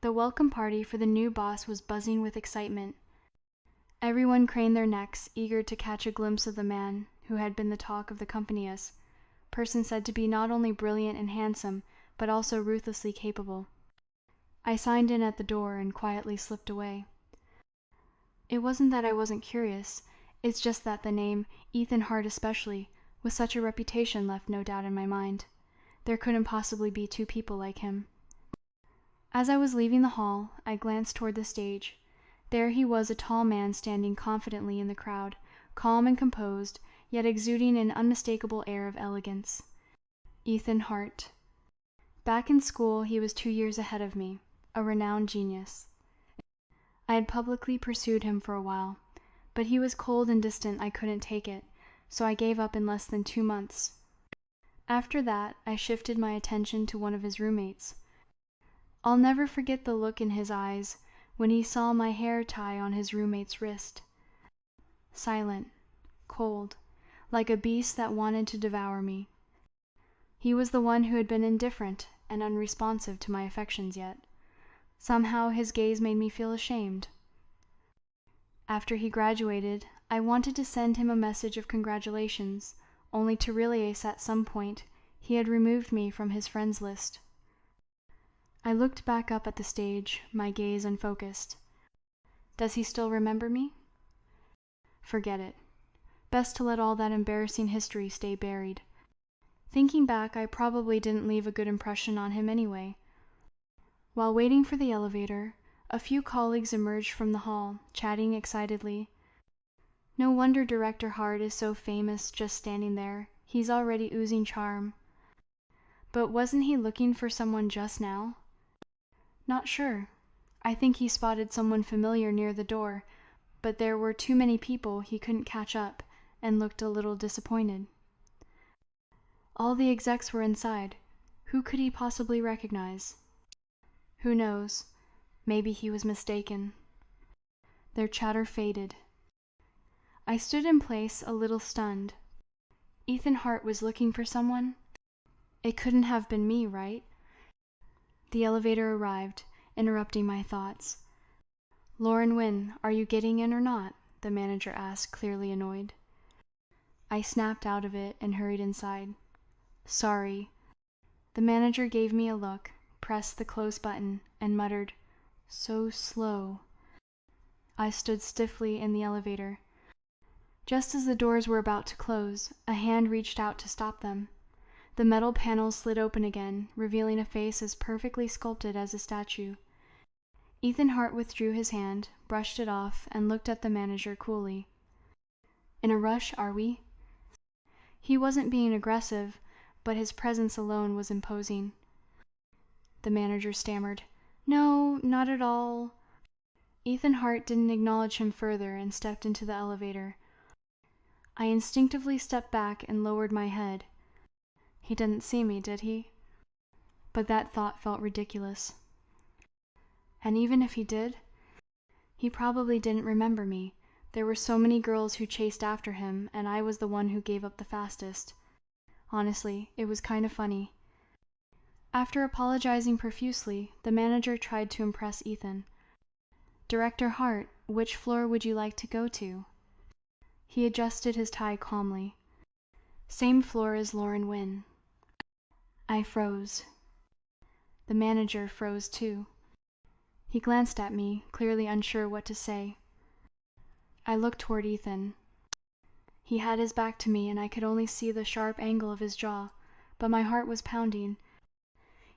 The welcome party for the new boss was buzzing with excitement. Everyone craned their necks, eager to catch a glimpse of the man who had been the talk of the company as person said to be not only brilliant and handsome, but also ruthlessly capable. I signed in at the door and quietly slipped away. It wasn't that I wasn't curious, it's just that the name, Ethan Hart especially, with such a reputation left no doubt in my mind. There couldn't possibly be two people like him. As I was leaving the hall, I glanced toward the stage. There he was, a tall man standing confidently in the crowd, calm and composed, yet exuding an unmistakable air of elegance. Ethan Hart. Back in school, he was 2 years ahead of me, a renowned genius. I had publicly pursued him for a while, but he was cold and distant. I couldn't take it, so I gave up in less than 2 months. After that, I shifted my attention to one of his roommates. I'll never forget the look in his eyes when he saw my hair tie on his roommate's wrist. Silent, cold, like a beast that wanted to devour me. He was the one who had been indifferent and unresponsive to my affections yet. Somehow his gaze made me feel ashamed. After he graduated, I wanted to send him a message of congratulations, only to realize at some point he had removed me from his friends list. I looked back up at the stage, my gaze unfocused. Does he still remember me? Forget it. Best to let all that embarrassing history stay buried. Thinking back, I probably didn't leave a good impression on him anyway. While waiting for the elevator, a few colleagues emerged from the hall, chatting excitedly. No wonder Director Hart is so famous just standing there. He's already oozing charm. But wasn't he looking for someone just now? Not sure. I think he spotted someone familiar near the door, but there were too many people he couldn't catch up, and looked a little disappointed. All the execs were inside. Who could he possibly recognize? Who knows? Maybe he was mistaken. Their chatter faded. I stood in place, a little stunned. Ethan Hart was looking for someone? It couldn't have been me, right? The elevator arrived, interrupting my thoughts. "Lauren Wynne, are you getting in or not?" the manager asked, clearly annoyed. I snapped out of it and hurried inside. "Sorry." The manager gave me a look, pressed the close button, and muttered, "So slow." I stood stiffly in the elevator. Just as the doors were about to close, a hand reached out to stop them. The metal panels slid open again, revealing a face as perfectly sculpted as a statue. Ethan Hart withdrew his hand, brushed it off, and looked at the manager coolly. "In a rush, are we?" He wasn't being aggressive, but his presence alone was imposing. The manager stammered, "No, not at all." Ethan Hart didn't acknowledge him further and stepped into the elevator. I instinctively stepped back and lowered my head. He didn't see me, did he? But that thought felt ridiculous. And even if he did, he probably didn't remember me. There were so many girls who chased after him, and I was the one who gave up the fastest. Honestly, it was kind of funny. After apologizing profusely, the manager tried to impress Ethan. "Director Hart, which floor would you like to go to?" He adjusted his tie calmly. "Same floor as Lauren Wynne." I froze. The manager froze too. He glanced at me, clearly unsure what to say. I looked toward Ethan. He had his back to me, and I could only see the sharp angle of his jaw, but my heart was pounding.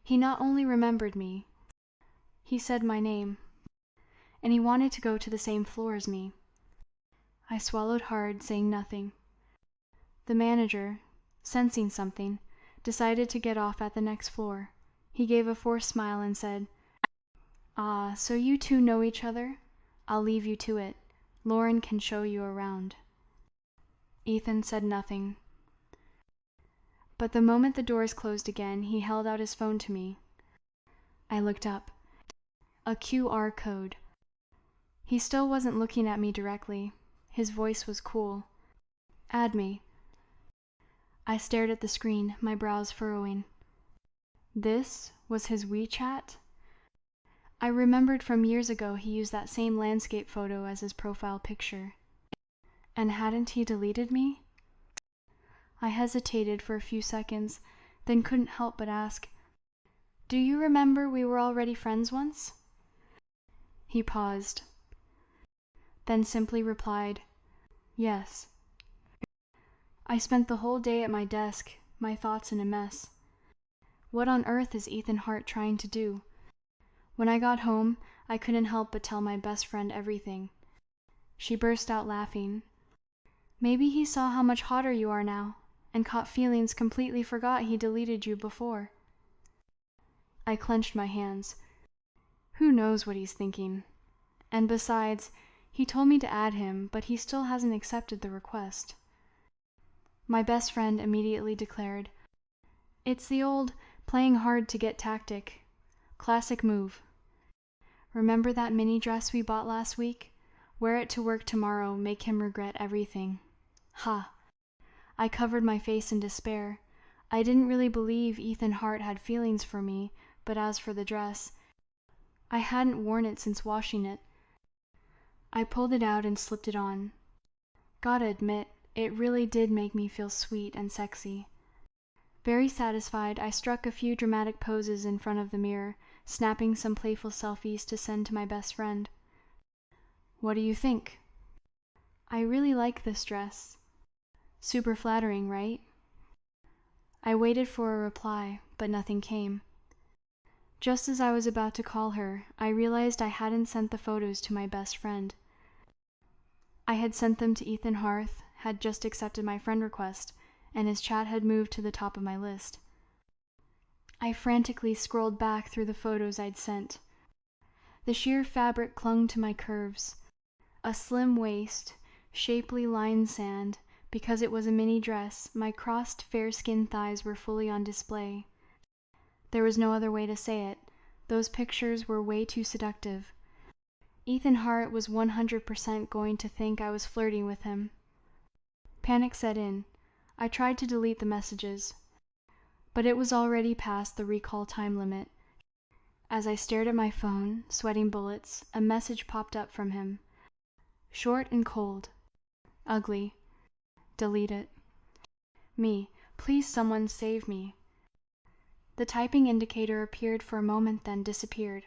He not only remembered me, he said my name, and he wanted to go to the same floor as me. I swallowed hard, saying nothing. The manager, sensing something, decided to get off at the next floor. He gave a forced smile and said, "Ah, so you two know each other? I'll leave you to it. Lauren can show you around." Ethan said nothing. But the moment the doors closed again, he held out his phone to me. I looked up. A QR code. He still wasn't looking at me directly. His voice was cool. "Add me." I stared at the screen, my brows furrowing. This was his WeChat? I remembered from years ago he used that same landscape photo as his profile picture. And hadn't he deleted me? I hesitated for a few seconds, then couldn't help but ask, "Do you remember we were already friends once?" He paused, then simply replied, "Yes." I spent the whole day at my desk, my thoughts in a mess. What on earth is Ethan Hart trying to do? When I got home, I couldn't help but tell my best friend everything. She burst out laughing. "Maybe he saw how much hotter you are now, and caught feelings, completely forgot he deleted you before." I clenched my hands. Who knows what he's thinking? And besides, he told me to add him, but he still hasn't accepted the request. My best friend immediately declared, "It's the old playing hard to get tactic. Classic move. Remember that mini dress we bought last week? Wear it to work tomorrow, make him regret everything." Ha! I covered my face in despair. I didn't really believe Ethan Hart had feelings for me, but as for the dress, I hadn't worn it since washing it. I pulled it out and slipped it on. Gotta admit, it really did make me feel sweet and sexy. Very satisfied, I struck a few dramatic poses in front of the mirror, snapping some playful selfies to send to my best friend. "What do you think?" "I really like this dress." "Super flattering, right?" I waited for a reply, but nothing came. Just as I was about to call her, I realized I hadn't sent the photos to my best friend. I had sent them to Ethan Hart, had just accepted my friend request, and his chat had moved to the top of my list. I frantically scrolled back through the photos I'd sent. The sheer fabric clung to my curves. A slim waist, shapely line sand. Because it was a mini dress, my crossed fair-skinned thighs were fully on display. There was no other way to say it. Those pictures were way too seductive. Ethan Hart was 100% going to think I was flirting with him. Panic set in. I tried to delete the messages, but it was already past the recall time limit. As I stared at my phone, sweating bullets, a message popped up from him. Short and cold. Ugly. Delete it. Me. Please someone save me. The typing indicator appeared for a moment, then disappeared.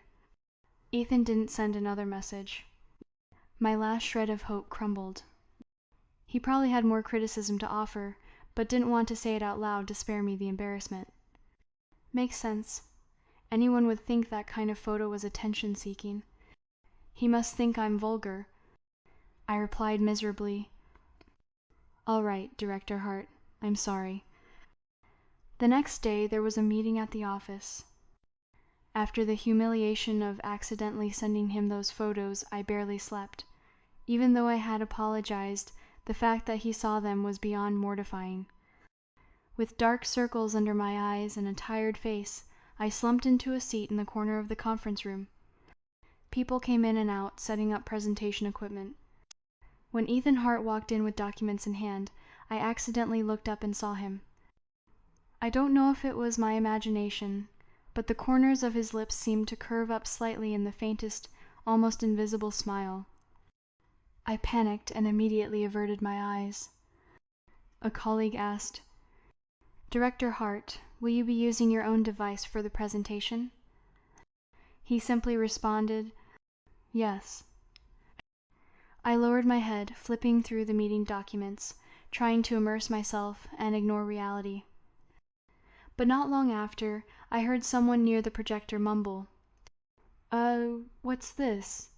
Ethan didn't send another message. My last shred of hope crumbled. He probably had more criticism to offer, but didn't want to say it out loud to spare me the embarrassment. Makes sense. Anyone would think that kind of photo was attention-seeking. He must think I'm vulgar. I replied miserably, "All right, Director Hart. I'm sorry." The next day there was a meeting at the office. After the humiliation of accidentally sending him those photos, I barely slept. Even though I had apologized, the fact that he saw them was beyond mortifying. With dark circles under my eyes and a tired face, I slumped into a seat in the corner of the conference room. People came in and out, setting up presentation equipment. When Ethan Hart walked in with documents in hand, I accidentally looked up and saw him. I don't know if it was my imagination, but the corners of his lips seemed to curve up slightly in the faintest, almost invisible smile. I panicked and immediately averted my eyes. A colleague asked, "Director Hart, will you be using your own device for the presentation?" He simply responded, "Yes." I lowered my head, flipping through the meeting documents, trying to immerse myself and ignore reality. But not long after, I heard someone near the projector mumble, What's this?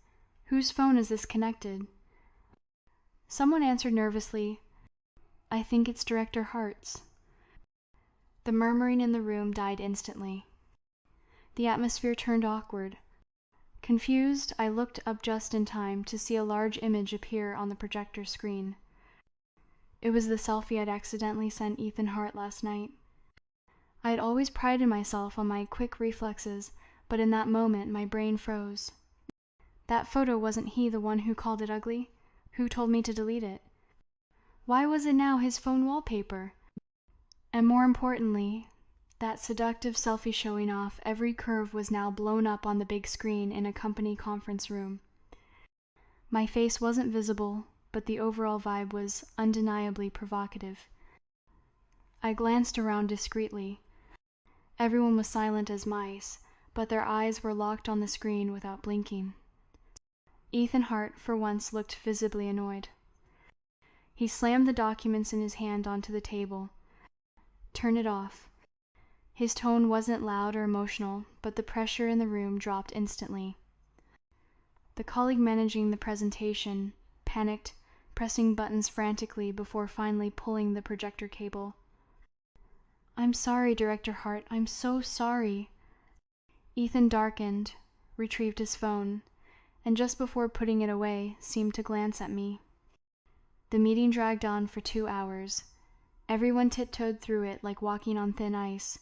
Whose phone is this connected?" Someone answered nervously, "I think it's Director Hart's." The murmuring in the room died instantly. The atmosphere turned awkward. Confused, I looked up just in time to see a large image appear on the projector screen. It was the selfie I'd accidentally sent Ethan Hart last night. I had always prided myself on my quick reflexes, but in that moment my brain froze. That photo wasn't he the one who called it ugly? Who told me to delete it? Why was it now his phone wallpaper? And more importantly, That seductive selfie showing off every curve was now blown up on the big screen in a company conference room. My face wasn't visible, but the overall vibe was undeniably provocative. I glanced around discreetly. Everyone was silent as mice, but their eyes were locked on the screen without blinking. Ethan Hart, for once, looked visibly annoyed. He slammed the documents in his hand onto the table. "Turn it off." His tone wasn't loud or emotional, but the pressure in the room dropped instantly. The colleague managing the presentation panicked, pressing buttons frantically before finally pulling the projector cable. "I'm sorry, Director Hart, I'm so sorry." Ethan darkened, retrieved his phone, and just before putting it away, seemed to glance at me. The meeting dragged on for 2 hours. Everyone tiptoed through it like walking on thin ice.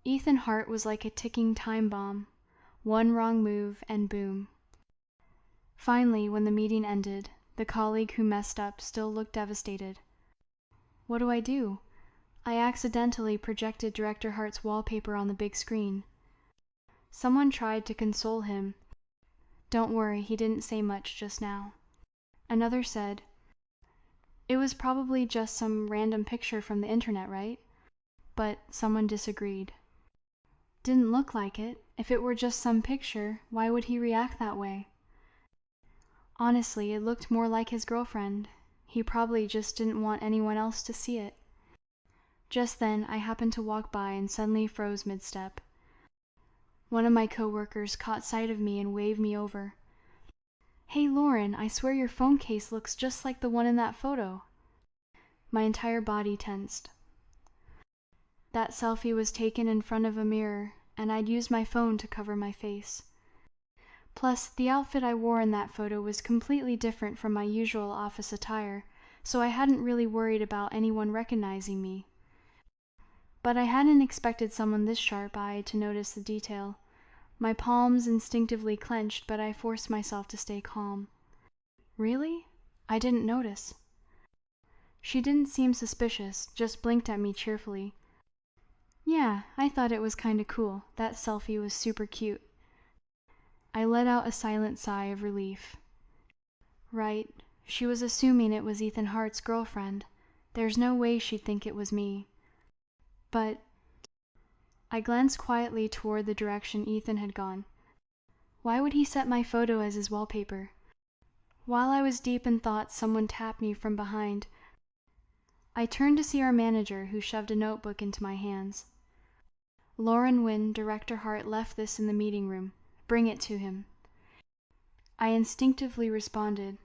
Ethan Hart was like a ticking time bomb. One wrong move and boom. Finally, when the meeting ended, the colleague who messed up still looked devastated. What do I do? I accidentally projected Director Hart's wallpaper on the big screen. Someone tried to console him. "Don't worry, he didn't say much just now." Another said, "It was probably just some random picture from the internet, right?" But someone disagreed. "Didn't look like it. If it were just some picture, why would he react that way?" Honestly, it looked more like his girlfriend. He probably just didn't want anyone else to see it. Just then, I happened to walk by and suddenly froze mid-step. One of my coworkers caught sight of me and waved me over. "Hey, Lauren, I swear your phone case looks just like the one in that photo." My entire body tensed. That selfie was taken in front of a mirror, and I'd used my phone to cover my face. Plus, the outfit I wore in that photo was completely different from my usual office attire, so I hadn't really worried about anyone recognizing me. But I hadn't expected someone this sharp-eyed to notice the detail. My palms instinctively clenched, but I forced myself to stay calm. "Really? I didn't notice." She didn't seem suspicious, just blinked at me cheerfully. "Yeah, I thought it was kinda cool. That selfie was super cute." I let out a silent sigh of relief. Right, she was assuming it was Ethan Hart's girlfriend. There's no way she'd think it was me. But I glanced quietly toward the direction Ethan had gone. Why would he set my photo as his wallpaper? While I was deep in thought, someone tapped me from behind. I turned to see our manager, who shoved a notebook into my hands. "Lauren Wynne, Director Hart left this in the meeting room. Bring it to him." I instinctively responded,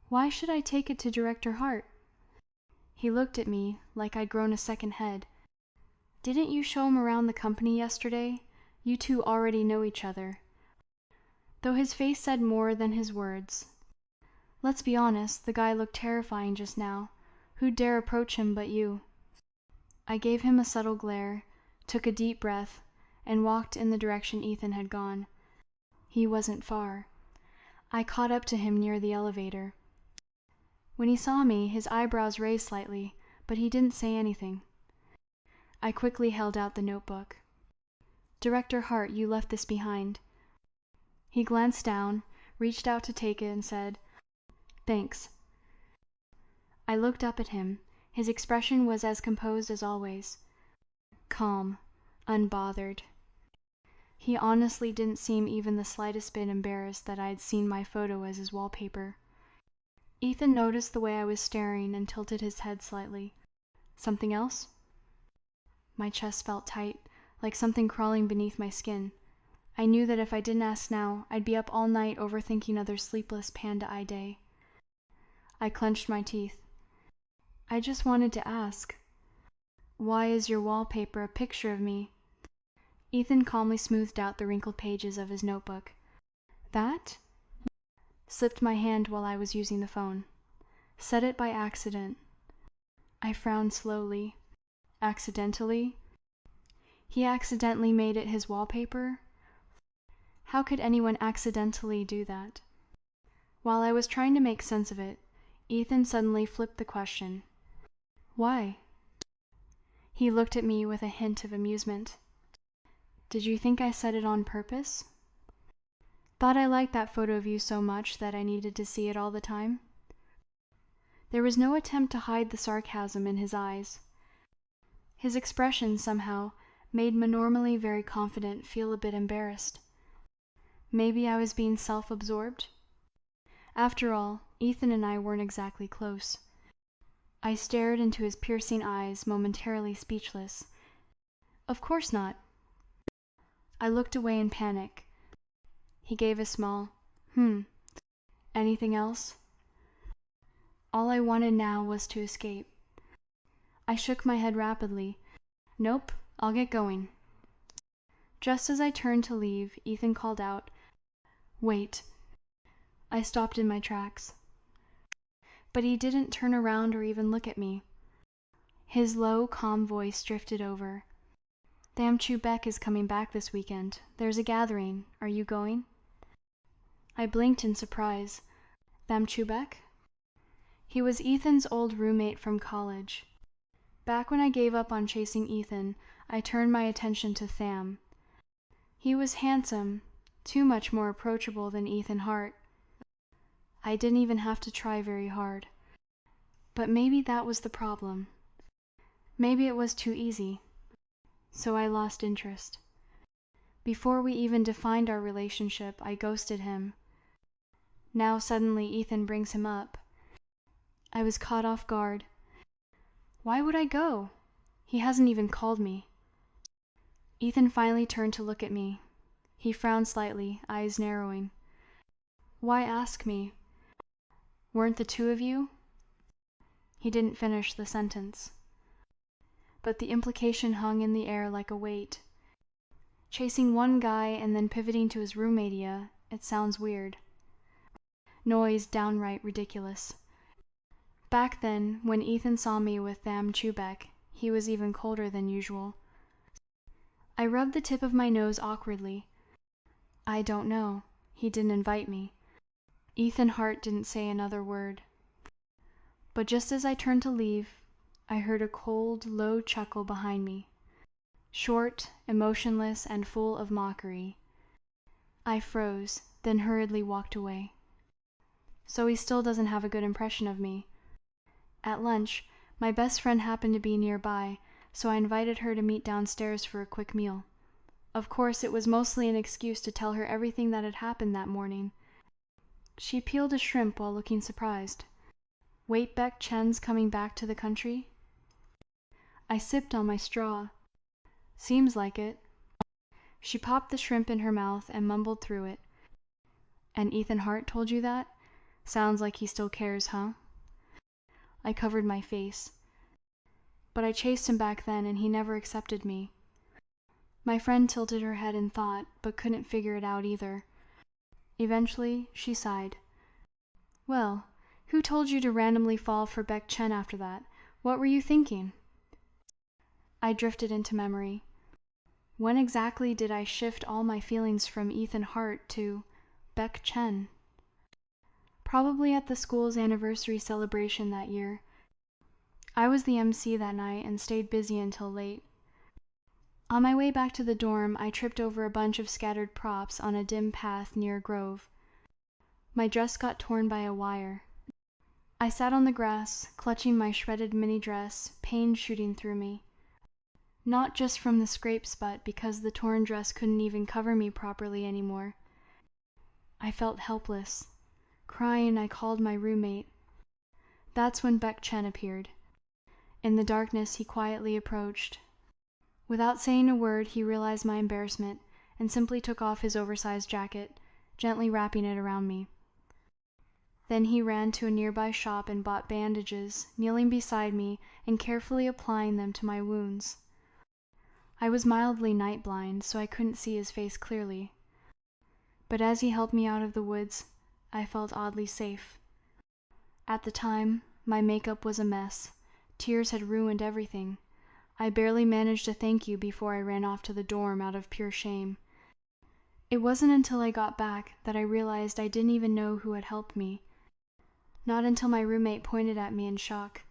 "Why should I take it to Director Hart?" He looked at me like I'd grown a second head. "Didn't you show him around the company yesterday? You two already know each other." Though his face said more than his words. Let's be honest, the guy looked terrifying just now. Who'd dare approach him but you? I gave him a subtle glare, took a deep breath, and walked in the direction Ethan had gone. He wasn't far. I caught up to him near the elevator. When he saw me, his eyebrows raised slightly, but he didn't say anything. I quickly held out the notebook. "Director Hart, you left this behind." He glanced down, reached out to take it, and said, "Thanks." I looked up at him. His expression was as composed as always. Calm, unbothered. He honestly didn't seem even the slightest bit embarrassed that I had seen my photo as his wallpaper. Ethan noticed the way I was staring and tilted his head slightly. "Something else?" My chest felt tight, like something crawling beneath my skin. I knew that if I didn't ask now, I'd be up all night overthinking another sleepless Panda Eye day. I clenched my teeth. "I just wanted to ask, why is your wallpaper a picture of me?" Ethan calmly smoothed out the wrinkled pages of his notebook. "That?" Slipped my hand while I was using the phone. "Said it by accident." I frowned slowly. Accidentally? He accidentally made it his wallpaper? How could anyone accidentally do that? While I was trying to make sense of it, Ethan suddenly flipped the question. "Why?" He looked at me with a hint of amusement. Did you think I said it on purpose? Thought I liked that photo of you so much that I needed to see it all the time? There was no attempt to hide the sarcasm in his eyes. His expression, somehow, made me normally very confident feel a bit embarrassed. Maybe I was being self-absorbed? After all, Ethan and I weren't exactly close. I stared into his piercing eyes, momentarily speechless. Of course not. I looked away in panic. He gave a small, Anything else? All I wanted now was to escape. I shook my head rapidly. Nope, I'll get going. Just as I turned to leave, Ethan called out, Wait. I stopped in my tracks. But he didn't turn around or even look at me. His low, calm voice drifted over. Tham Chu Beck is coming back this weekend. There's a gathering. Are you going? I blinked in surprise. Tham Chu Beck? He was Ethan's old roommate from college. Back when I gave up on chasing Ethan, I turned my attention to Tham. He was handsome, too much more approachable than Ethan Hart. I didn't even have to try very hard. But maybe that was the problem. Maybe it was too easy. So I lost interest. Before we even defined our relationship, I ghosted him. Now suddenly Ethan brings him up. I was caught off guard. Why would I go? He hasn't even called me. Ethan finally turned to look at me. He frowned slightly, eyes narrowing. Why ask me? Weren't the two of you? He didn't finish the sentence. But the implication hung in the air like a weight. Chasing one guy and then pivoting to his roommate, it sounds weird. Noise downright ridiculous. Back then, when Ethan saw me with Tham Chu Beck, he was even colder than usual. I rubbed the tip of my nose awkwardly. I don't know. He didn't invite me. Ethan Hart didn't say another word. But just as I turned to leave, I heard a cold, low chuckle behind me. Short, emotionless, and full of mockery. I froze, then hurriedly walked away. So he still doesn't have a good impression of me. At lunch, my best friend happened to be nearby, so I invited her to meet downstairs for a quick meal. Of course, it was mostly an excuse to tell her everything that had happened that morning. She peeled a shrimp while looking surprised. Wait, Beck Chen's coming back to the country? I sipped on my straw. Seems like it. She popped the shrimp in her mouth and mumbled through it. And Ethan Hart told you that? Sounds like he still cares, huh? I covered my face. But I chased him back then and he never accepted me. My friend tilted her head in thought, but couldn't figure it out either. Eventually, she sighed. Well, who told you to randomly fall for Beck Chen after that? What were you thinking? I drifted into memory. When exactly did I shift all my feelings from Ethan Hart to Beck Chen? Probably at the school's anniversary celebration that year. I was the MC that night and stayed busy until late. On my way back to the dorm, I tripped over a bunch of scattered props on a dim path near a grove. My dress got torn by a wire. I sat on the grass, clutching my shredded mini dress, pain shooting through me. Not just from the scrapes, but because the torn dress couldn't even cover me properly anymore. I felt helpless. Crying, I called my roommate. That's when Beck Chen appeared. In the darkness, he quietly approached. Without saying a word, he realized my embarrassment and simply took off his oversized jacket, gently wrapping it around me. Then he ran to a nearby shop and bought bandages, kneeling beside me and carefully applying them to my wounds. I was mildly night blind, so I couldn't see his face clearly. But as he helped me out of the woods, I felt oddly safe. At the time, my makeup was a mess. Tears had ruined everything. I barely managed a thank you before I ran off to the dorm out of pure shame. It wasn't until I got back that I realized I didn't even know who had helped me. Not until my roommate pointed at me in shock.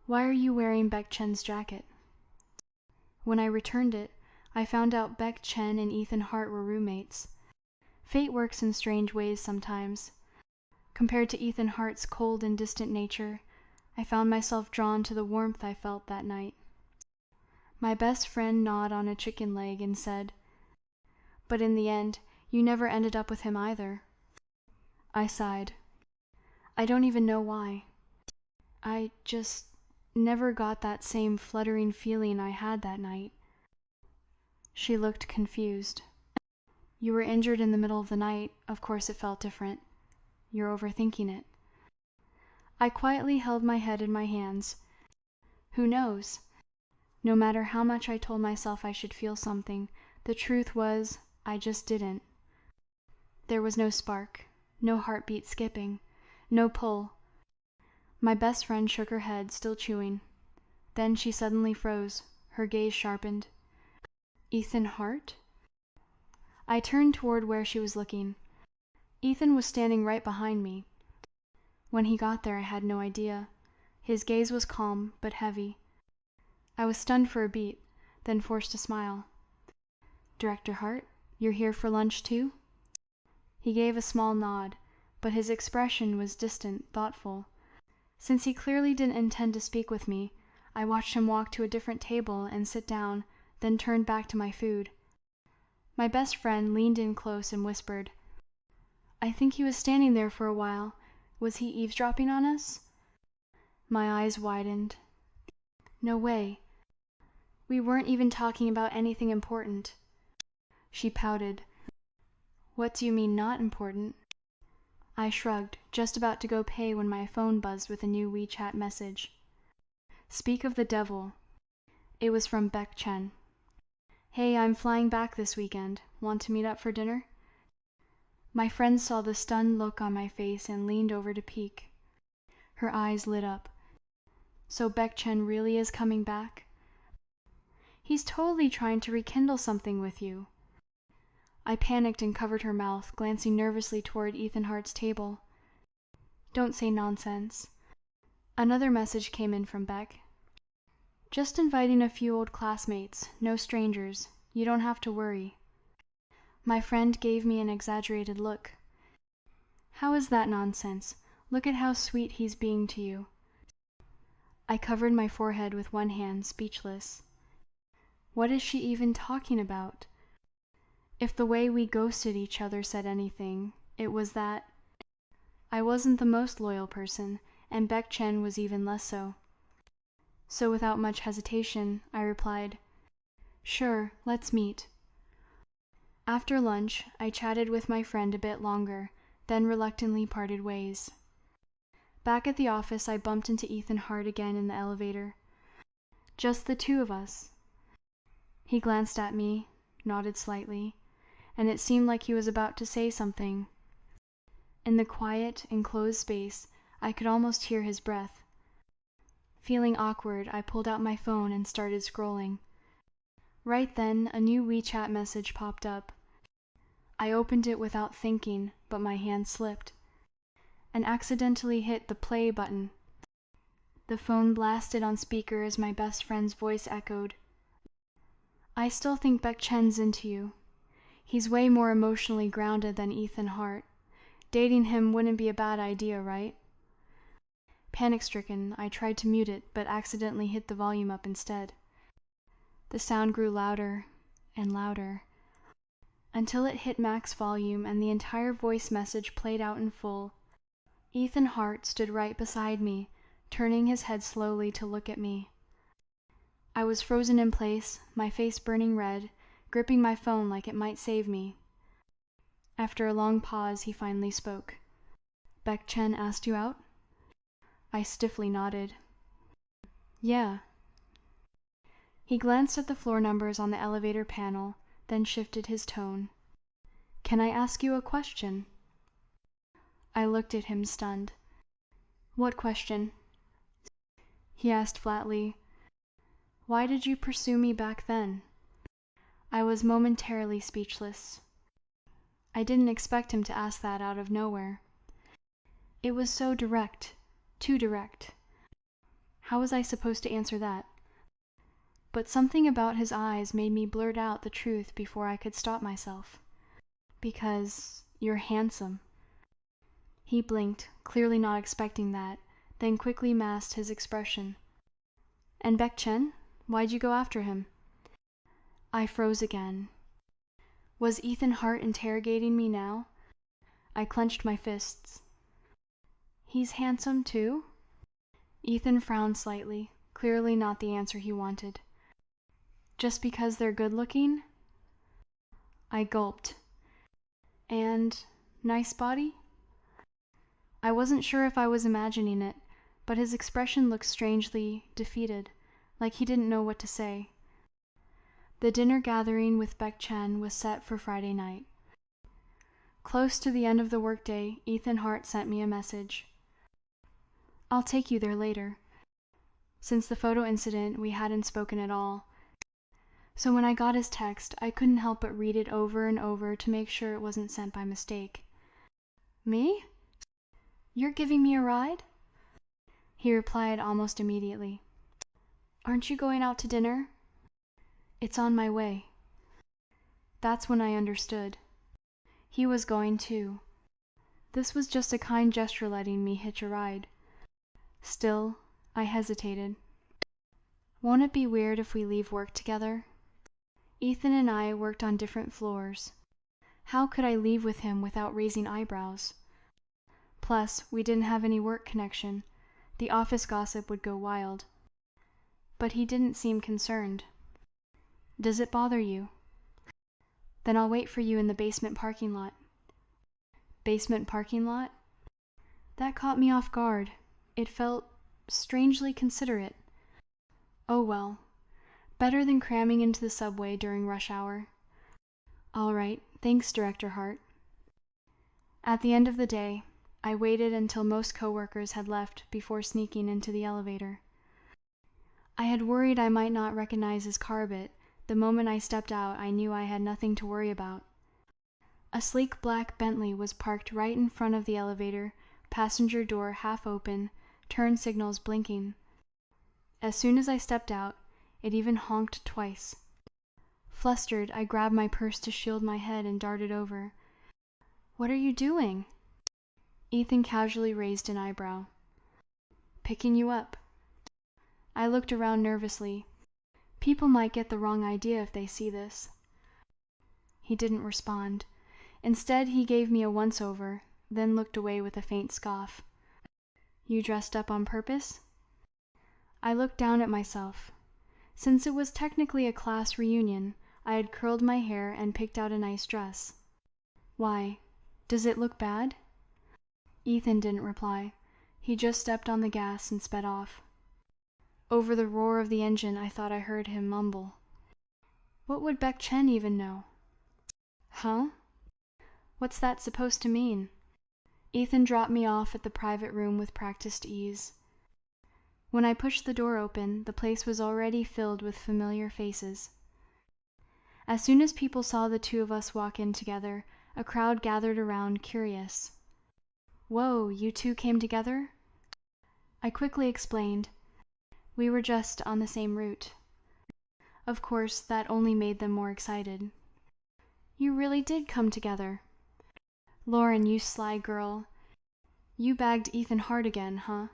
Why are you wearing Beck Chen's jacket? When I returned it, I found out Beck Chen and Ethan Hart were roommates. Fate works in strange ways sometimes. Compared to Ethan Hart's cold and distant nature, I found myself drawn to the warmth I felt that night. My best friend gnawed on a chicken leg and said, "But in the end, you never ended up with him either." I sighed. I don't even know why. I just never got that same fluttering feeling I had that night. She looked confused. You were injured in the middle of the night. Of course it felt different. You're overthinking it. I quietly held my head in my hands. Who knows? No matter how much I told myself I should feel something, the truth was, I just didn't. There was no spark, no heartbeat skipping, no pull. My best friend shook her head, still chewing. Then she suddenly froze, her gaze sharpened. Ethan Hart? I turned toward where she was looking. Ethan was standing right behind me. When he got there, I had no idea. His gaze was calm, but heavy. I was stunned for a beat, then forced a smile. "Director Hart, you're here for lunch too?" He gave a small nod, but his expression was distant, thoughtful. Since he clearly didn't intend to speak with me, I watched him walk to a different table and sit down, then turned back to my food. My best friend leaned in close and whispered, "I think he was standing there for a while. Was he eavesdropping on us?" My eyes widened. No way. We weren't even talking about anything important. She pouted. "What do you mean not important?" I shrugged, just about to go pay when my phone buzzed with a new WeChat message. Speak of the devil. It was from Beck Chen. "Hey, I'm flying back this weekend. Want to meet up for dinner?" My friend saw the stunned look on my face and leaned over to peek. Her eyes lit up. "So Beck Chen really is coming back?" "He's totally trying to rekindle something with you." I panicked and covered her mouth, glancing nervously toward Ethan Hart's table. "Don't say nonsense." Another message came in from Beck. "Just inviting a few old classmates, no strangers. You don't have to worry." My friend gave me an exaggerated look. "How is that nonsense? Look at how sweet he's being to you." I covered my forehead with one hand, speechless. What is she even talking about? If the way we ghosted each other said anything, it was that I wasn't the most loyal person, and Beck Chen was even less so. So without much hesitation, I replied, "Sure, let's meet." After lunch, I chatted with my friend a bit longer, then reluctantly parted ways. Back at the office, I bumped into Ethan Hart again in the elevator. Just the two of us. He glanced at me, nodded slightly, and it seemed like he was about to say something. In the quiet, enclosed space, I could almost hear his breath. Feeling awkward, I pulled out my phone and started scrolling. Right then, a new WeChat message popped up. I opened it without thinking, but my hand slipped, and accidentally hit the play button. The phone blasted on speaker as my best friend's voice echoed. "I still think Beck Chen's into you. He's way more emotionally grounded than Ethan Hart. Dating him wouldn't be a bad idea, right?" Panic-stricken, I tried to mute it, but accidentally hit the volume up instead. The sound grew louder and louder, until it hit max volume and the entire voice message played out in full. Ethan Hart stood right beside me, turning his head slowly to look at me. I was frozen in place, my face burning red, gripping my phone like it might save me. After a long pause, he finally spoke. "Beck Chen asked you out?" I stiffly nodded. "Yeah." He glanced at the floor numbers on the elevator panel, then shifted his tone. "Can I ask you a question?" I looked at him, stunned. "What question?" He asked flatly, "Why did you pursue me back then?" I was momentarily speechless. I didn't expect him to ask that out of nowhere. It was so direct, too direct. How was I supposed to answer that? but something about his eyes made me blurt out the truth before I could stop myself. Because you're handsome. He blinked, clearly not expecting that, then quickly masked his expression. And Baek Chen? Why'd you go after him? I froze again. Was Ethan Hart interrogating me now? I clenched my fists. He's handsome too? Ethan frowned slightly, clearly not the answer he wanted. Just because they're good-looking? I gulped. And nice body? I wasn't sure if I was imagining it, but his expression looked strangely defeated, like he didn't know what to say. The dinner gathering with Baek Chen was set for Friday night. Close to the end of the workday, Ethan Hart sent me a message. I'll take you there later. Since the photo incident, we hadn't spoken at all. So when I got his text, I couldn't help but read it over and over to make sure it wasn't sent by mistake. Me? You're giving me a ride? He replied almost immediately. Aren't you going out to dinner? It's on my way. That's when I understood. He was going too. This was just a kind gesture letting me hitch a ride. Still, I hesitated. Won't it be weird if we leave work together? Ethan and I worked on different floors. How could I leave with him without raising eyebrows? Plus, we didn't have any work connection. The office gossip would go wild. But he didn't seem concerned. Does it bother you? Then I'll wait for you in the basement parking lot. Basement parking lot? That caught me off guard. It felt strangely considerate. Oh well. Better than cramming into the subway during rush hour. All right, thanks, Director Hart. At the end of the day, I waited until most coworkers had left before sneaking into the elevator. I had worried I might not recognize his car, but the moment I stepped out, I knew I had nothing to worry about. A sleek black Bentley was parked right in front of the elevator, passenger door half open, turn signals blinking. As soon as I stepped out, it even honked twice. Flustered, I grabbed my purse to shield my head and darted over. What are you doing? Ethan casually raised an eyebrow. Picking you up. I looked around nervously. People might get the wrong idea if they see this. He didn't respond. Instead, he gave me a once-over, then looked away with a faint scoff. You dressed up on purpose? I looked down at myself. Since it was technically a class reunion, I had curled my hair and picked out a nice dress. Why? Does it look bad? Ethan didn't reply. He just stepped on the gas and sped off. Over the roar of the engine, I thought I heard him mumble. What would Baek Chen even know? Huh? What's that supposed to mean? Ethan dropped me off at the private room with practiced ease. When I pushed the door open, the place was already filled with familiar faces. As soon as people saw the two of us walk in together, a crowd gathered around, curious. Whoa, you two came together? I quickly explained. We were just on the same route. Of course, that only made them more excited. You really did come together. Lauren, you sly girl. You bagged Ethan Hart again, huh?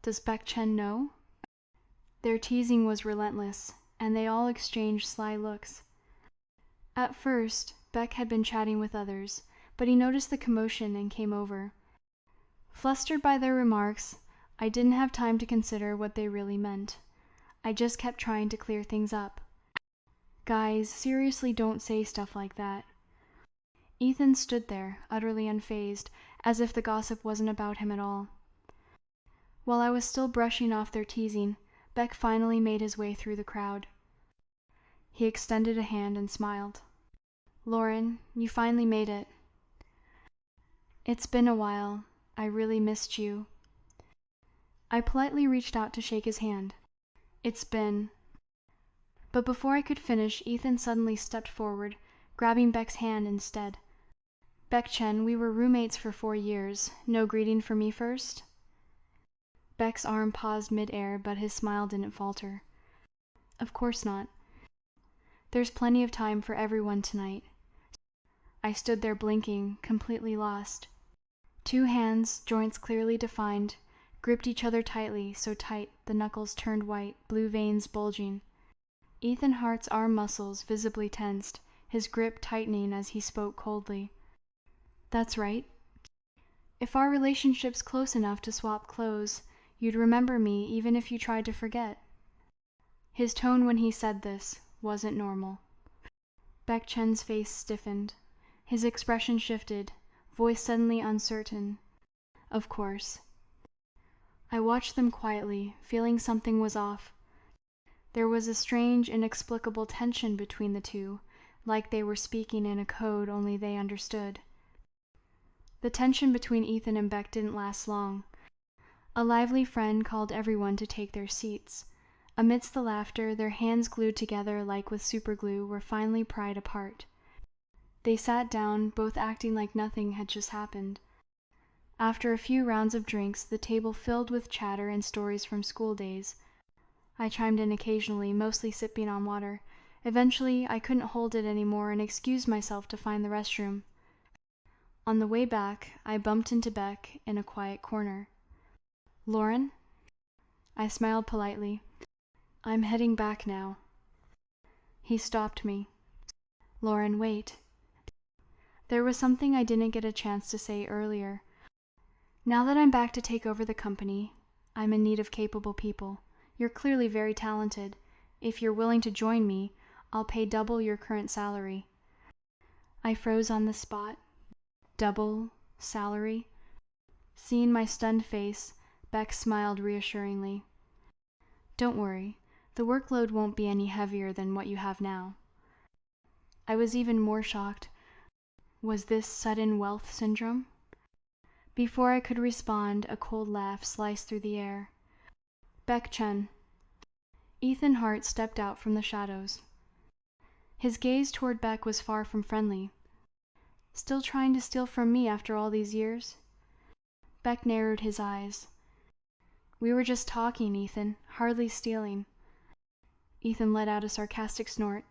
Does Baek Chen know? Their teasing was relentless, and they all exchanged sly looks. At first, Beck had been chatting with others, but he noticed the commotion and came over. Flustered by their remarks, I didn't have time to consider what they really meant. I just kept trying to clear things up. Guys, seriously don't say stuff like that. Ethan stood there, utterly unfazed, as if the gossip wasn't about him at all. While I was still brushing off their teasing, Beck finally made his way through the crowd. He extended a hand and smiled. Lauren, you finally made it. It's been a while. I really missed you. I politely reached out to shake his hand. It's been... But before I could finish, Ethan suddenly stepped forward, grabbing Beck's hand instead. Baek Chen, we were roommates for 4 years. No greeting for me first? Beck's arm paused mid-air, but his smile didn't falter. Of course not. There's plenty of time for everyone tonight. I stood there blinking, completely lost. Two hands, joints clearly defined, gripped each other tightly, so tight the knuckles turned white, blue veins bulging. Ethan Hart's arm muscles visibly tensed, his grip tightening as he spoke coldly. That's right. If our relationship's close enough to swap clothes, you'd remember me even if you tried to forget. His tone when he said this wasn't normal. Baek Chen's face stiffened. His expression shifted, voice suddenly uncertain. Of course. I watched them quietly, feeling something was off. There was a strange, inexplicable tension between the two, like they were speaking in a code only they understood. The tension between Ethan and Baek didn't last long. A lively friend called everyone to take their seats. Amidst the laughter, their hands glued together like with superglue were finally pried apart. They sat down, both acting like nothing had just happened. After a few rounds of drinks, the table filled with chatter and stories from school days. I chimed in occasionally, mostly sipping on water. Eventually, I couldn't hold it anymore and excused myself to find the restroom. On the way back, I bumped into Baek in a quiet corner. Lauren? I smiled politely. I'm heading back now. He stopped me. Lauren, wait. There was something I didn't get a chance to say earlier. Now that I'm back to take over the company, I'm in need of capable people. You're clearly very talented. If you're willing to join me, I'll pay double your current salary. I froze on the spot. Double salary? Seeing my stunned face, Baek smiled reassuringly. Don't worry, the workload won't be any heavier than what you have now. I was even more shocked. Was this sudden wealth syndrome? Before I could respond, a cold laugh sliced through the air. Baek Chen. Ethan Hart stepped out from the shadows. His gaze toward Baek was far from friendly. Still trying to steal from me after all these years? Baek narrowed his eyes. We were just talking, Ethan, hardly stealing. Ethan let out a sarcastic snort.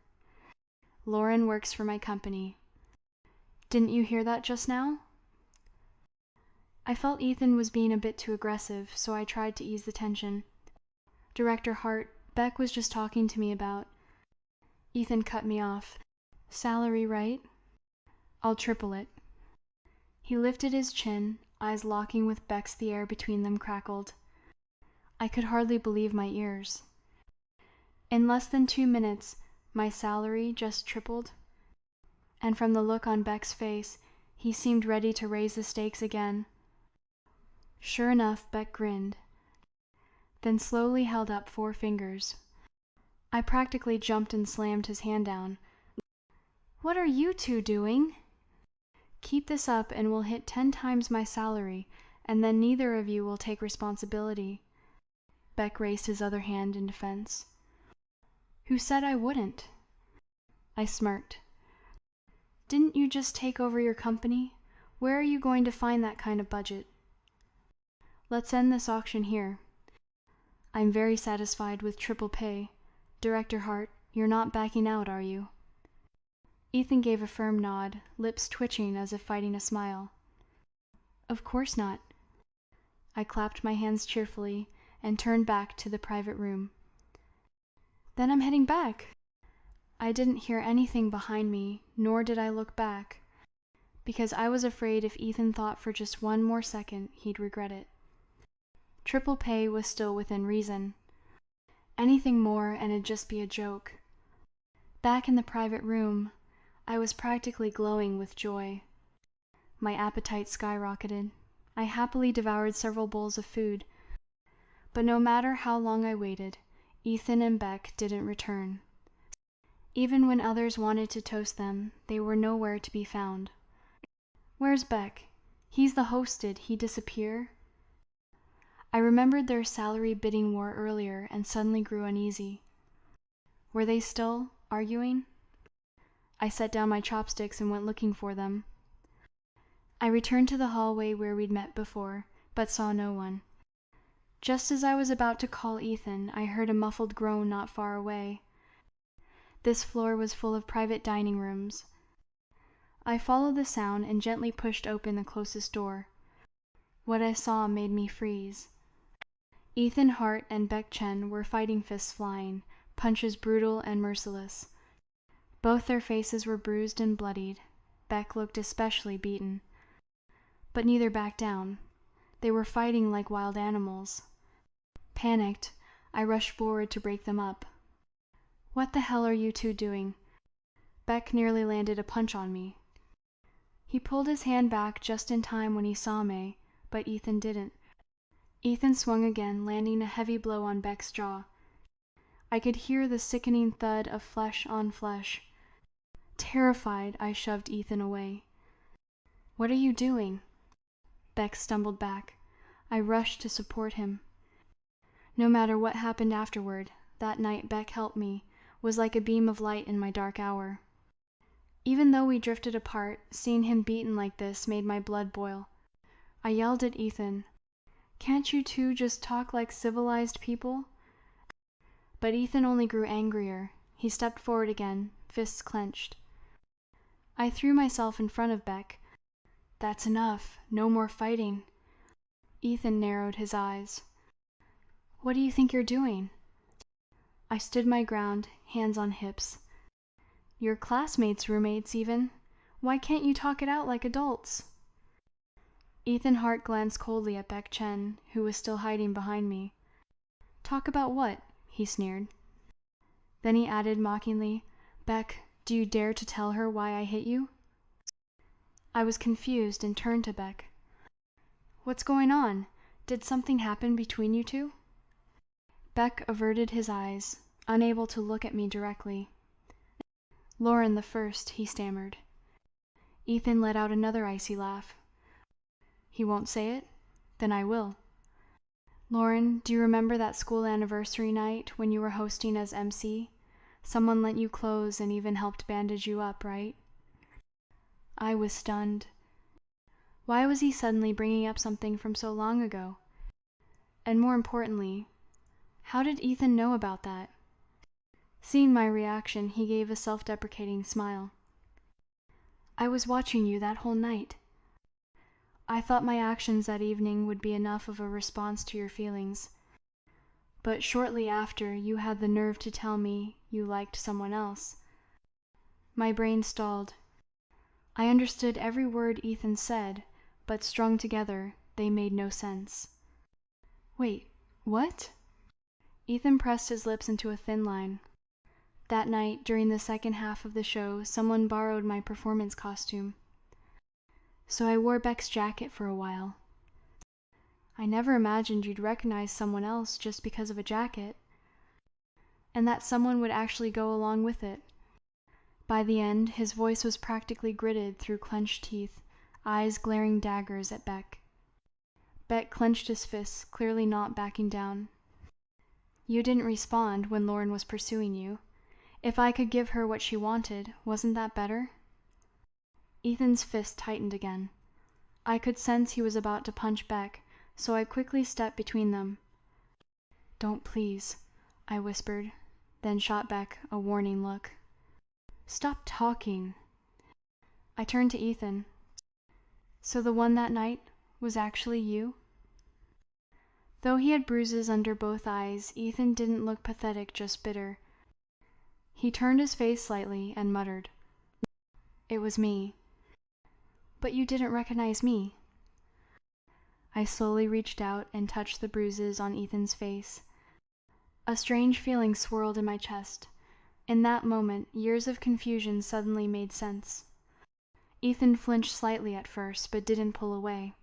Lauren works for my company. Didn't you hear that just now? I felt Ethan was being a bit too aggressive, so I tried to ease the tension. Director Hart, Baek was just talking to me about... Ethan cut me off. Salary, right? I'll triple it. He lifted his chin, eyes locking with Baek's. The air between them crackled. I could hardly believe my ears. In less than 2 minutes, my salary just tripled. And from the look on Baek's face, he seemed ready to raise the stakes again. Sure enough, Baek grinned, then slowly held up 4 fingers. I practically jumped and slammed his hand down. What are you two doing? Keep this up and we'll hit 10 times my salary, and then neither of you will take responsibility. Baek raised his other hand in defense. Who said I wouldn't? I smirked. Didn't you just take over your company? Where are you going to find that kind of budget? Let's end this auction here. I'm very satisfied with triple pay. Director Hart, you're not backing out, are you? Ethan gave a firm nod, lips twitching as if fighting a smile. Of course not. I clapped my hands cheerfully and turned back to the private room. Then I'm heading back. I didn't hear anything behind me, nor did I look back, because I was afraid if Ethan thought for just 1 more second, he'd regret it. Triple pay was still within reason. Anything more and it'd just be a joke. Back in the private room, I was practically glowing with joy. My appetite skyrocketed. I happily devoured several bowls of food. But no matter how long I waited, Ethan and Baek didn't return. Even when others wanted to toast them, they were nowhere to be found. Where's Baek? He's the host. Did he disappear? I remembered their salary bidding war earlier and suddenly grew uneasy. Were they still arguing? I set down my chopsticks and went looking for them. I returned to the hallway where we'd met before, but saw no one. Just as I was about to call Ethan, I heard a muffled groan not far away. This floor was full of private dining rooms. I followed the sound and gently pushed open the closest door. What I saw made me freeze. Ethan Hart and Beck Chen were fighting, fists flying, punches brutal and merciless. Both their faces were bruised and bloodied. Beck looked especially beaten. But neither backed down. They were fighting like wild animals. Panicked, I rushed forward to break them up. "What the hell are you two doing?" Beck nearly landed a punch on me. He pulled his hand back just in time when he saw me, but Ethan didn't. Ethan swung again, landing a heavy blow on Beck's jaw. I could hear the sickening thud of flesh on flesh. Terrified, I shoved Ethan away. "What are you doing?" Beck stumbled back. I rushed to support him. No matter what happened afterward, that night Beck helped me, was like a beam of light in my dark hour. Even though we drifted apart, seeing him beaten like this made my blood boil. I yelled at Ethan, "Can't you two just talk like civilized people?" But Ethan only grew angrier. He stepped forward again, fists clenched. I threw myself in front of Beck. "That's enough. No more fighting." Ethan narrowed his eyes. "What do you think you're doing?" I stood my ground, hands on hips. "Your classmates, roommates even. Why can't you talk it out like adults?" Ethan Hart glanced coldly at Beck Chen, who was still hiding behind me. "Talk about what?" he sneered. Then he added mockingly, "Beck, do you dare to tell her why I hit you?" I was confused and turned to Beck. "What's going on? Did something happen between you two?" Beck averted his eyes, unable to look at me directly. "Lauren the first," he stammered. Ethan let out another icy laugh. "He won't say it? Then I will. Lauren, do you remember that school anniversary night when you were hosting as MC? Someone lent you clothes and even helped bandage you up, right?" I was stunned. Why was he suddenly bringing up something from so long ago? And more importantly, how did Ethan know about that? Seeing my reaction, he gave a self-deprecating smile. "I was watching you that whole night. I thought my actions that evening would be enough of a response to your feelings. But shortly after, you had the nerve to tell me you liked someone else." My brain stalled. I understood every word Ethan said, but strung together, they made no sense. "Wait, what?" Ethan pressed his lips into a thin line. "That night, during the second half of the show, someone borrowed my performance costume. So I wore Beck's jacket for a while. I never imagined you'd recognize someone else just because of a jacket. And that someone would actually go along with it." By the end, his voice was practically gritted through clenched teeth, eyes glaring daggers at Beck. Beck clenched his fists, clearly not backing down. "You didn't respond when Lauren was pursuing you. If I could give her what she wanted, wasn't that better?" Ethan's fist tightened again. I could sense he was about to punch Beck, so I quickly stepped between them. "Don't, please," I whispered, then shot Beck a warning look. "Stop talking." I turned to Ethan. "So the one that night was actually you?" Though he had bruises under both eyes, Ethan didn't look pathetic, just bitter. He turned his face slightly and muttered, "It was me." "But you didn't recognize me." I slowly reached out and touched the bruises on Ethan's face. A strange feeling swirled in my chest. In that moment, years of confusion suddenly made sense. Ethan flinched slightly at first, but didn't pull away.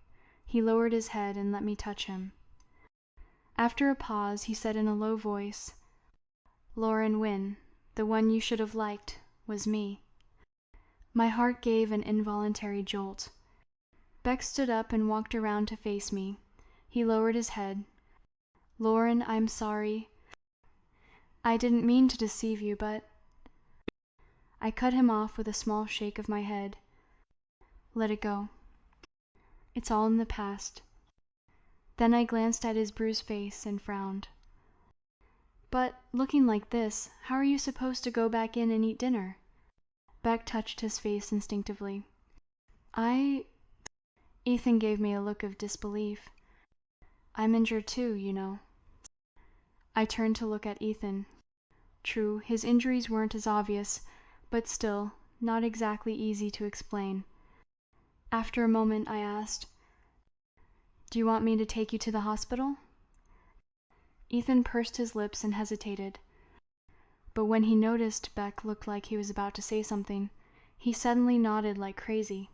He lowered his head and let me touch him. After a pause, he said in a low voice, "Lauren Wynne, the one you should have liked, was me." My heart gave an involuntary jolt. Beck stood up and walked around to face me. He lowered his head. "Lauren, I'm sorry. I didn't mean to deceive you, but—" I cut him off with a small shake of my head. "Let it go. It's all in the past." Then I glanced at his bruised face and frowned. But looking like this, how are you supposed to go back in and eat dinner? Beck touched his face instinctively. Ethan gave me a look of disbelief. I'm injured too, you know. I turned to look at Ethan. True, his injuries weren't as obvious, but still, not exactly easy to explain. After a moment, I asked, "Do you want me to take you to the hospital?" Ethan pursed his lips and hesitated. But when he noticed Beck looked like he was about to say something, he suddenly nodded like crazy.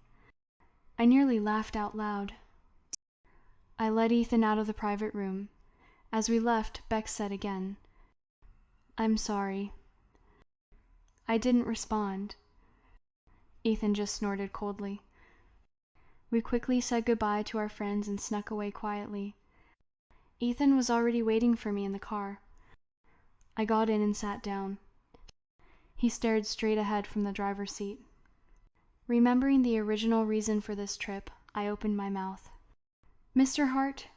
I nearly laughed out loud. I led Ethan out of the private room. As we left, Beck said again, "I'm sorry." I didn't respond. Ethan just snorted coldly. We quickly said goodbye to our friends and snuck away quietly. Ethan was already waiting for me in the car. I got in and sat down. He stared straight ahead from the driver's seat. Remembering the original reason for this trip, I opened my mouth. "Mr. Hart,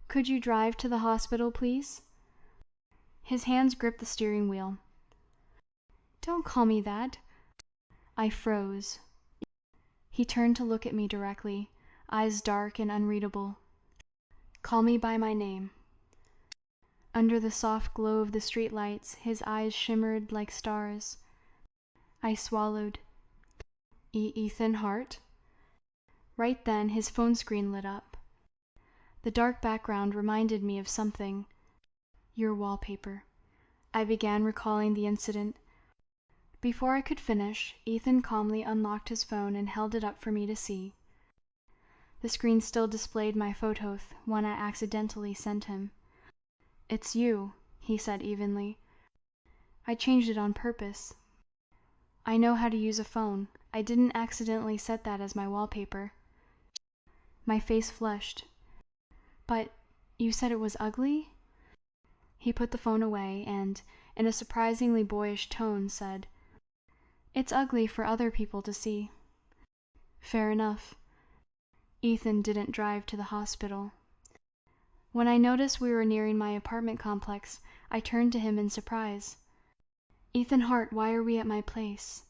could you drive to the hospital, please?" His hands gripped the steering wheel. "Don't call me that." I froze. He turned to look at me directly, eyes dark and unreadable. "Call me by my name." Under the soft glow of the street lights, his eyes shimmered like stars. I swallowed. Ethan Hart? Right then, his phone screen lit up. The dark background reminded me of something. Your wallpaper. I began recalling the incident. Before I could finish, Ethan calmly unlocked his phone and held it up for me to see. The screen still displayed my photo, one I accidentally sent him. "It's you," he said evenly. "I changed it on purpose. I know how to use a phone. I didn't accidentally set that as my wallpaper." My face flushed. "But you said it was ugly?" He put the phone away and, in a surprisingly boyish tone, said, "It's ugly for other people to see." Fair enough. Ethan didn't drive to the hospital. When I noticed we were nearing my apartment complex, I turned to him in surprise. "Ethan Hart, why are we at my place?"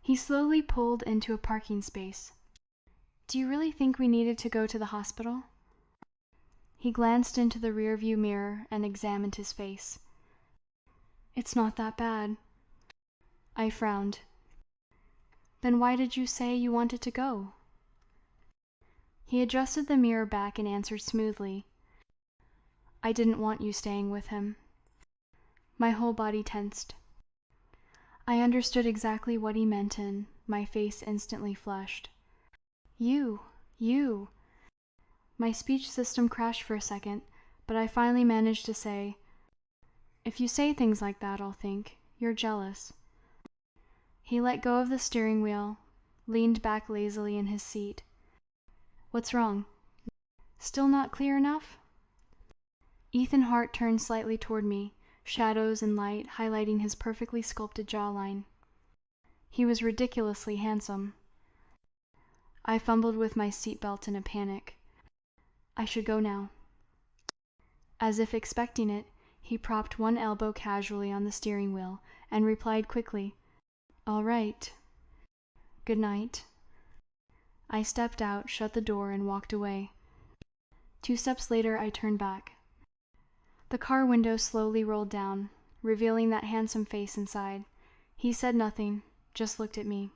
He slowly pulled into a parking space. "Do you really think we needed to go to the hospital?" He glanced into the rearview mirror and examined his face. "It's not that bad." I frowned. "Then why did you say you wanted to go?" He adjusted the mirror back and answered smoothly, "I didn't want you staying with him." My whole body tensed. I understood exactly what he meant and my face instantly flushed. You. My speech system crashed for a second, but I finally managed to say, "If you say things like that, I'll think you're jealous." He let go of the steering wheel, leaned back lazily in his seat. "What's wrong? Still not clear enough?" Ethan Hart turned slightly toward me, shadows and light highlighting his perfectly sculpted jawline. He was ridiculously handsome. I fumbled with my seatbelt in a panic. I should go now. As if expecting it, he propped one elbow casually on the steering wheel and replied quickly, "All right. Good night." I stepped out, shut the door, and walked away. 2 steps later, I turned back. The car window slowly rolled down, revealing that handsome face inside. He said nothing, just looked at me.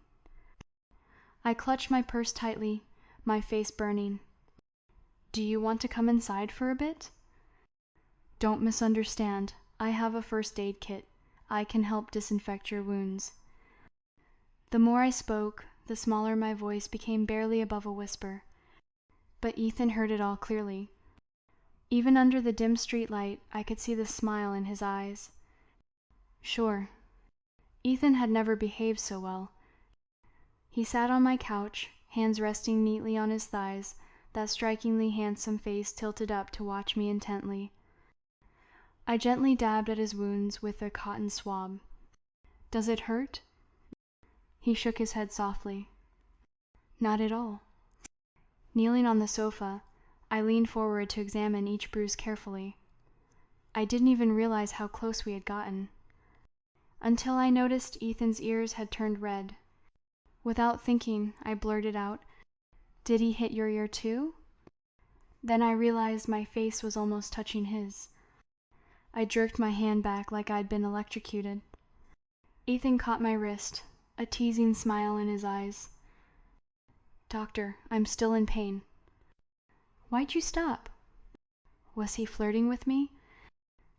I clutched my purse tightly, my face burning. "Do you want to come inside for a bit?" "Don't misunderstand. I have a first aid kit. I can help disinfect your wounds." The more I spoke, the smaller my voice became, barely above a whisper. But Ethan heard it all clearly. Even under the dim streetlight, I could see the smile in his eyes. Sure. Ethan had never behaved so well. He sat on my couch, hands resting neatly on his thighs, that strikingly handsome face tilted up to watch me intently. I gently dabbed at his wounds with a cotton swab. "Does it hurt?" He shook his head softly. "Not at all." Kneeling on the sofa, I leaned forward to examine each bruise carefully. I didn't even realize how close we had gotten, until I noticed Ethan's ears had turned red. Without thinking, I blurted out, "Did he hit your ear too?" Then I realized my face was almost touching his. I jerked my hand back like I'd been electrocuted. Ethan caught my wrist, a teasing smile in his eyes. "Doctor, I'm still in pain." "Why'd you stop?" Was he flirting with me?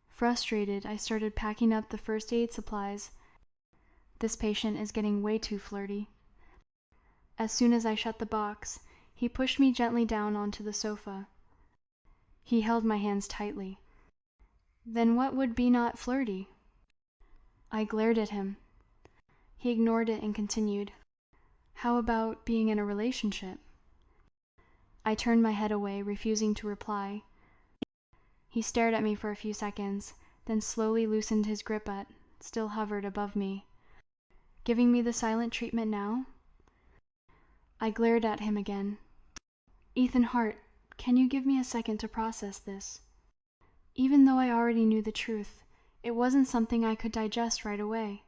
Frustrated, I started packing up the first aid supplies. This patient is getting way too flirty. As soon as I shut the box, he pushed me gently down onto the sofa. He held my hands tightly. Then what would be not flirty? I glared at him. He ignored it and continued, "How about being in a relationship?" I turned my head away, refusing to reply. He stared at me for a few seconds, then slowly loosened his grip but still hovered above me. Giving me the silent treatment now? I glared at him again. "Ethan Hart, can you give me a second to process this?" Even though I already knew the truth, it wasn't something I could digest right away.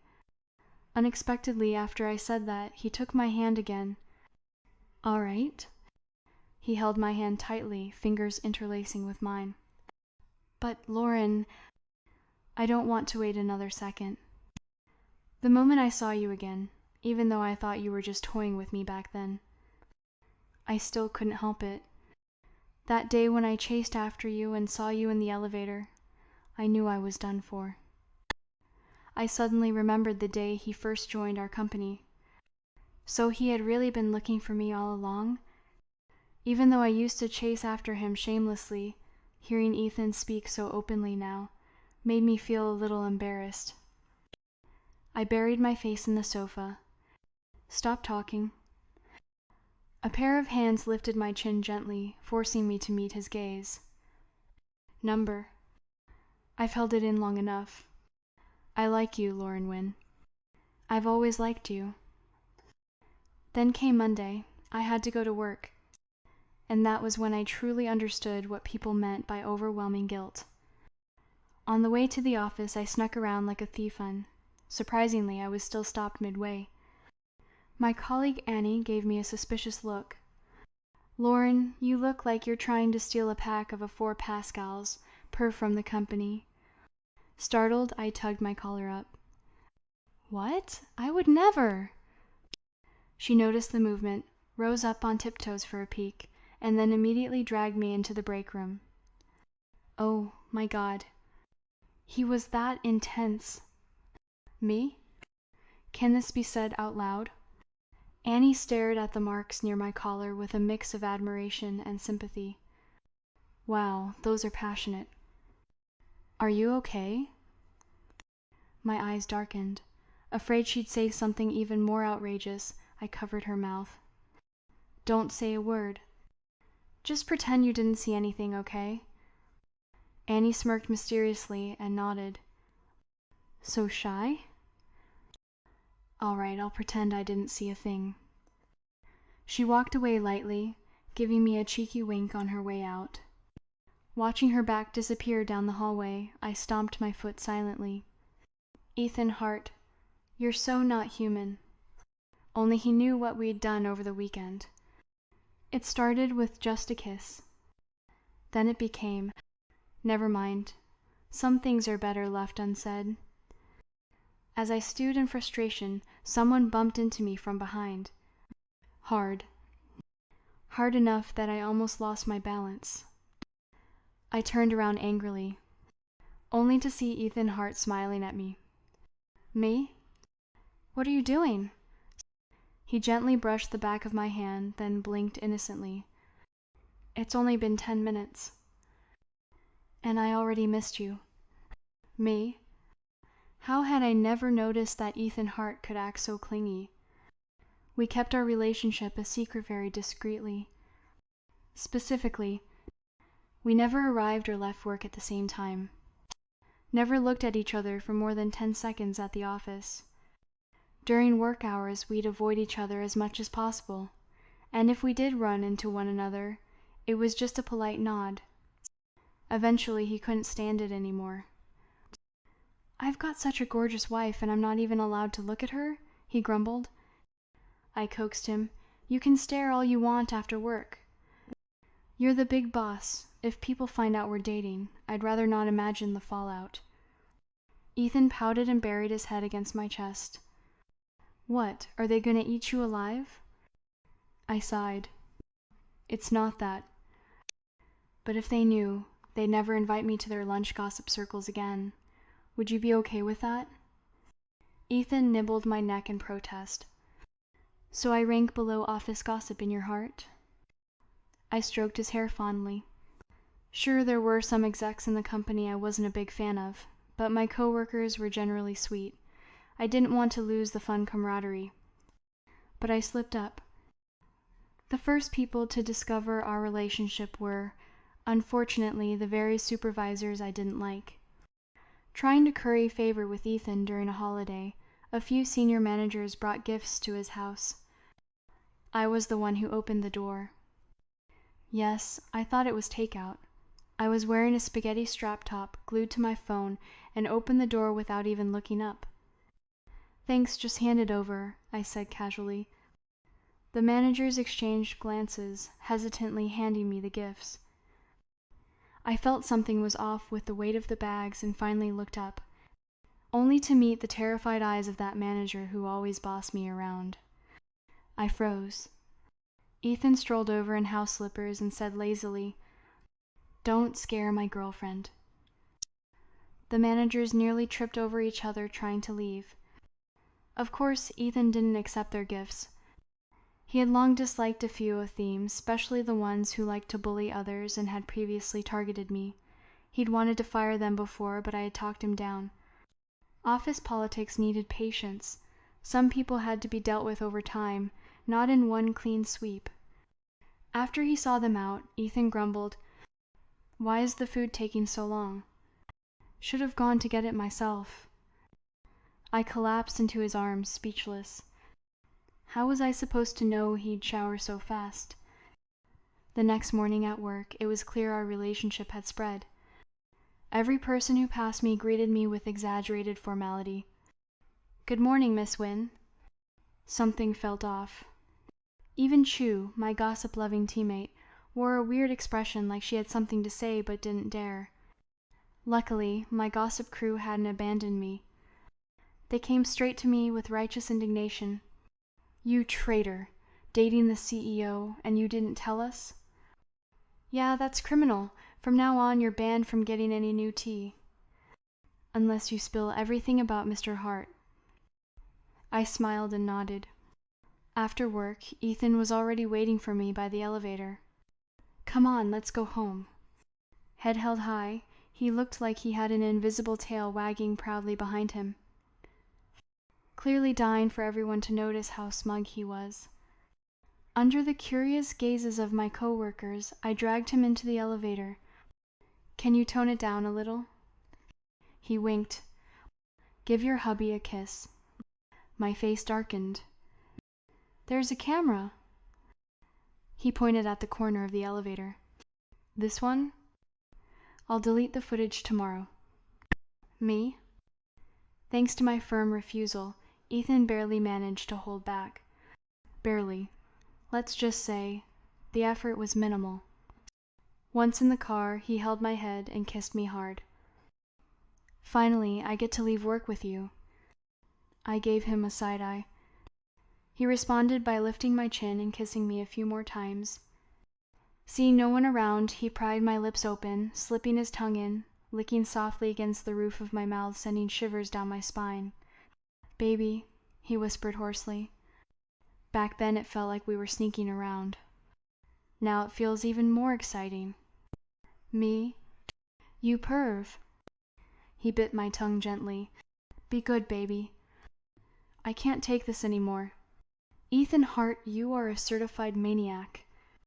Unexpectedly, after I said that, he took my hand again. "All right." He held my hand tightly, fingers interlacing with mine. "But, Lauren, I don't want to wait another second. The moment I saw you again, even though I thought you were just toying with me back then, I still couldn't help it. That day when I chased after you and saw you in the elevator, I knew I was done for." I suddenly remembered the day he first joined our company. So he had really been looking for me all along? Even though I used to chase after him shamelessly, hearing Ethan speak so openly now made me feel a little embarrassed. I buried my face in the sofa. "Stop talking." A pair of hands lifted my chin gently, forcing me to meet his gaze. "Number. I've held it in long enough. I like you, Lauren Wynne. I've always liked you." Then came Monday. I had to go to work. And that was when I truly understood what people meant by overwhelming guilt. On the way to the office, I snuck around like a thief and, surprisingly, I was still stopped midway. My colleague Annie gave me a suspicious look. "Lauren, you look like you're trying to steal a pack of a 4 Pascals, per from the company." Startled, I tugged my collar up. "What? I would never!" She noticed the movement, rose up on tiptoes for a peek, and then immediately dragged me into the break room. Oh, my God. He was that intense. Me? Can this be said out loud? Annie stared at the marks near my collar with a mix of admiration and sympathy. "Wow, those are passionate. Are you okay?" My eyes darkened. Afraid she'd say something even more outrageous, I covered her mouth. "Don't say a word. Just pretend you didn't see anything, okay?" Annie smirked mysteriously and nodded. "So shy?" "All right, I'll pretend I didn't see a thing." She walked away lightly, giving me a cheeky wink on her way out. Watching her back disappear down the hallway, I stomped my foot silently. Ethan Hart, you're so not human. Only he knew what we'd done over the weekend. It started with just a kiss. Then it became, never mind, some things are better left unsaid. As I stewed in frustration, someone bumped into me from behind. Hard. Hard enough that I almost lost my balance. I turned around angrily, only to see Ethan Hart smiling at me. "Me? What are you doing?" He gently brushed the back of my hand, then blinked innocently. "It's only been 10 minutes. And I already missed you." Me? How had I never noticed that Ethan Hart could act so clingy? We kept our relationship a secret very discreetly. Specifically, we never arrived or left work at the same time. Never looked at each other for more than 10 seconds at the office. During work hours, we'd avoid each other as much as possible, and if we did run into one another, It was just a polite nod. Eventually, he couldn't stand it anymore. "I've got such a gorgeous wife, and I'm not even allowed to look at her?" he grumbled. I coaxed him. "You can stare all you want after work." "You're the big boss. If people find out we're dating, I'd rather not imagine the fallout." Ethan pouted and buried his head against my chest. "What, are they going to eat you alive?" I sighed. "It's not that. But if they knew, they'd never invite me to their lunch gossip circles again. Would you be okay with that?" Ethan nibbled my neck in protest. "So I rank below office gossip in your heart?" I stroked his hair fondly. Sure, there were some execs in the company I wasn't a big fan of, but my coworkers were generally sweet. I didn't want to lose the fun camaraderie. But I slipped up. The first people to discover our relationship were, unfortunately, the very supervisors I didn't like. Trying to curry favor with Ethan during a holiday, a few senior managers brought gifts to his house. I was the one who opened the door. Yes, I thought it was takeout. I was wearing a spaghetti strap top glued to my phone and opened the door without even looking up. "Thanks, just hand it over," I said casually. The managers exchanged glances, hesitantly handing me the gifts. I felt something was off with the weight of the bags and finally looked up, only to meet the terrified eyes of that manager who always bossed me around. I froze. Ethan strolled over in house slippers and said lazily, "Don't scare my girlfriend." The managers nearly tripped over each other trying to leave. Of course, Ethan didn't accept their gifts. He had long disliked a few of them, especially the ones who liked to bully others and had previously targeted me. He'd wanted to fire them before, but I had talked him down. Office politics needed patience. Some people had to be dealt with over time, not in one clean sweep. After he saw them out, Ethan grumbled, "Why is the food taking so long? Should have gone to get it myself." I collapsed into his arms, speechless. How was I supposed to know he'd shower so fast? The next morning at work, it was clear our relationship had spread. Every person who passed me greeted me with exaggerated formality. "Good morning, Miss Wynne." Something felt off. Even Chu, my gossip-loving teammate, wore a weird expression like she had something to say but didn't dare. Luckily, my gossip crew hadn't abandoned me. They came straight to me with righteous indignation. "You traitor! Dating the CEO, and you didn't tell us?" "Yeah, that's criminal. From now on, you're banned from getting any new tea." "Unless you spill everything about Mr. Hart." I smiled and nodded. After work, Ethan was already waiting for me by the elevator. "Come on, let's go home." Head held high, he looked like he had an invisible tail wagging proudly behind him. Clearly dying for everyone to notice how smug he was. Under the curious gazes of my coworkers, I dragged him into the elevator. "Can you tone it down a little?" He winked. "Give your hubby a kiss." My face darkened. "There's a camera." He pointed at the corner of the elevator. "This one? I'll delete the footage tomorrow." "Me?" Thanks to my firm refusal, Ethan barely managed to hold back. Barely. Let's just say, the effort was minimal. Once in the car, he held my head and kissed me hard. "Finally, I get to leave work with you." I gave him a side eye. He responded by lifting my chin and kissing me a few more times. Seeing no one around, he pried my lips open, slipping his tongue in, licking softly against the roof of my mouth, sending shivers down my spine. "Baby," he whispered hoarsely. Back then it felt like we were sneaking around. Now it feels even more exciting. "Me? You perv." He bit my tongue gently. "Be good, baby. I can't take this anymore. Ethan Hart, you are a certified maniac."